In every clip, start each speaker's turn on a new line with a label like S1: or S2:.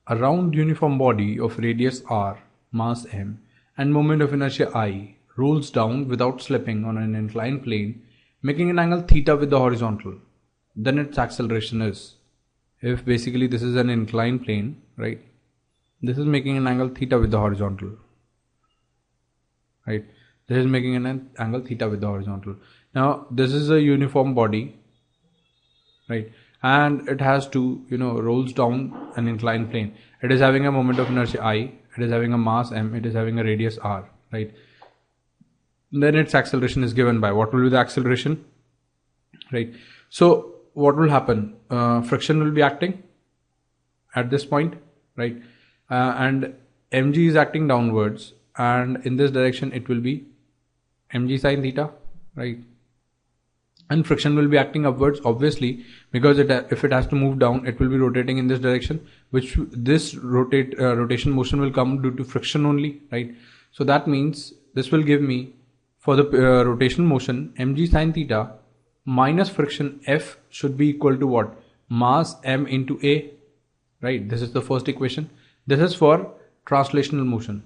S1: A round uniform body of radius r, mass m, and moment of inertia I rolls down without slipping on an inclined plane, making an angle theta with the horizontal. Then its acceleration is, if basically this is an inclined plane, right? This is making an angle theta with the horizontal, right? This is making an angle theta with the horizontal. Now this is a uniform body, right? And it has to, rolls down an inclined plane. It is having a moment of inertia I, it is having a mass m, it is having a radius r, right? Then its acceleration is given by, what will be the acceleration, right? So what will happen? Friction will be acting at this point, right? And mg is acting downwards, and in this direction it will be mg sine theta, right? And friction will be acting upwards, obviously, because if it has to move down, it will be rotating in this direction, which this rotation motion will come due to friction only, right? So that means this will give me, for the rotational motion, mg sine theta minus friction F should be equal to what? Mass m into A, right? This is the first equation. This is for translational motion.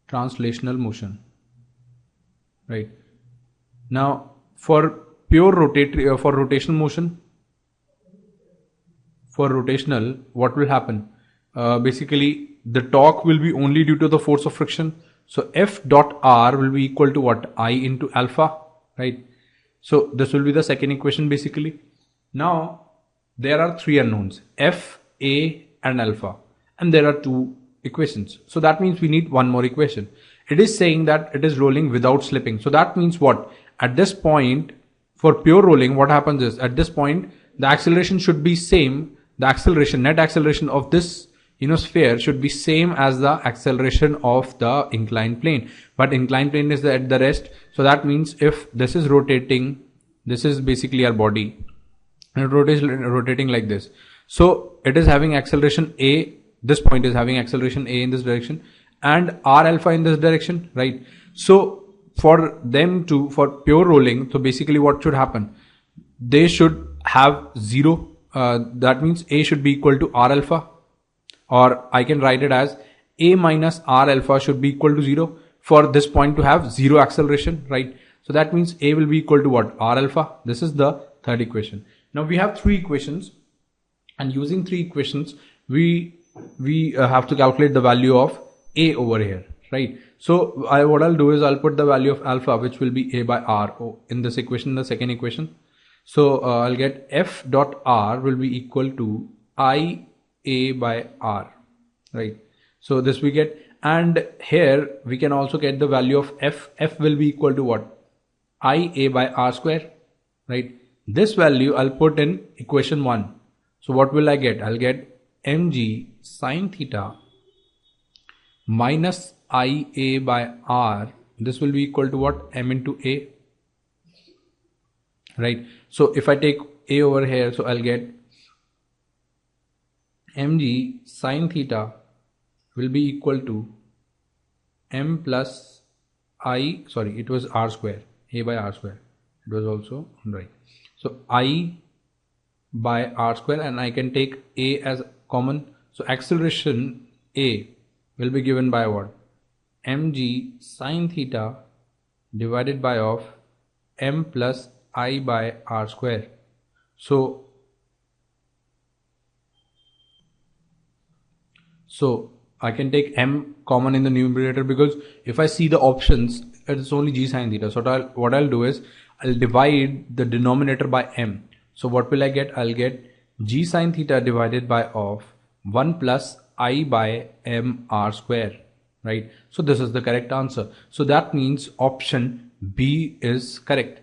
S1: Translational motion, right? Now, for pure rotational motion, for rotational, what will happen? Basically, the torque will be only due to the force of friction. So F dot R will be equal to what? I into alpha, right? So this will be the second equation basically. Now, there are three unknowns, F, A and alpha. And there are two equations. So that means we need one more equation. It is saying that it is rolling without slipping. So that means what? At this point, for pure rolling, what happens is, at this point, the acceleration should be same. The acceleration, net acceleration of this sphere should be same as the acceleration of the inclined plane. But inclined plane is at the rest. So that means if this is rotating, this is basically our body, and it rotates rotating like this. So it is having acceleration A. This point is having acceleration A in this direction and R alpha in this direction, right? So for pure rolling, so basically what should happen? They should have 0. That means A should be equal to R alpha, or I can write it as A minus R alpha should be equal to 0 for this point to have 0 acceleration, right? So that means A will be equal to what? R alpha. This is the third equation. Now we have three equations, and using three equations, we have to calculate the value of A over here, right? So what I'll do is I'll put the value of alpha, which will be A by R in this equation, the second equation. So I'll get F dot R will be equal to I A by R, right? So this we get, and here we can also get the value of F. F will be equal to what? I A by R square, right? This value I'll put in equation 1. So what will I get? I'll get mg sine theta minus IA by R. This will be equal to what? M into A, right? So if I take A over here, so I'll get mg sine theta will be equal to M plus I, sorry, it was R square, A by R square. It was also right. So I by R square, and I can take A as common. So acceleration A will be given by what? Mg sine theta divided by of M plus I by R square. So I can take M common in the numerator, because if I see the options, it's only G sine theta. So what I'll do is I'll divide the denominator by M. So what will I get? I'll get G sine theta divided by of 1 plus I by M R square, right? So this is the correct answer. So that means option B is correct.